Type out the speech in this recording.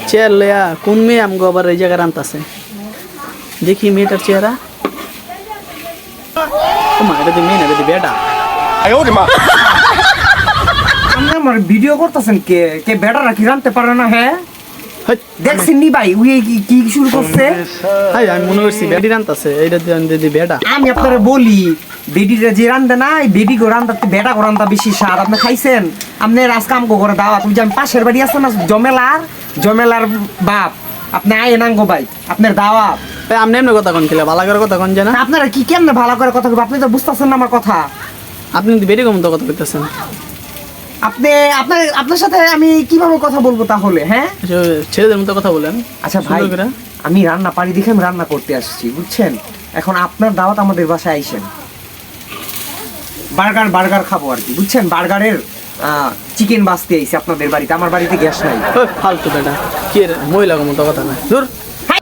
chair লয়া কোন মেয়ে আমগো আবার এই জায়গায় রান্তাছে দেখি মেয়েটার চেহারা ও মা এটা মেয়ে না এটা বেটা আপনি আমার ভিডিও করতেছেন কে কে বেটারা কি জানতে পারে না হ্যাঁ দেখছেন নি ভাই উই কি শুরু করছে আমি মনে করছি বেটি রান্তাছে এইটা দিদি বেটা আমি আপনারে বলি বেডিটা যে রান্দে না এই বেডি গো রান্দাতে বেটা গো রান্দা বেশি স্বাদ আপনি খাইছেন আপনি রাজকাম গো করে দাওয়া তুমি যে আমি পাশের বাড়ি আছে না জমেলার বাপ আপনি আয়েন আঙ্গো ভাই আপনার দাওয়াত আপনি এমনি কথা কোন খেলে ভালো করে কথা কোন জানা আপনারা কি কেমনে ভালো করে কথা বলবেন আপনি তো বুঝতেছেন না আমার কথা আপনি বেটি কম তো কথা বলতেছেন আপনার সাথে আমি কিভাবে কথা বলবো তাহলে হ্যাঁ ছেলেদের মতো কথা বলেন আচ্ছা ভাই আমি রান্না পারি দেখে আমি রান্না করতে আসছি বুঝছেন এখন আপনার দাওয়াত আমাদের বাসায় আইসেন বার্গার খাবো আর কি বুঝছেন বার্গারের চিকেন বাঁচতে আইছি আপনাদের বাড়িতে আমার বাড়িতে গ্যাস নাই ফালতু বেটা কি মহিলার মতো কথা না দূর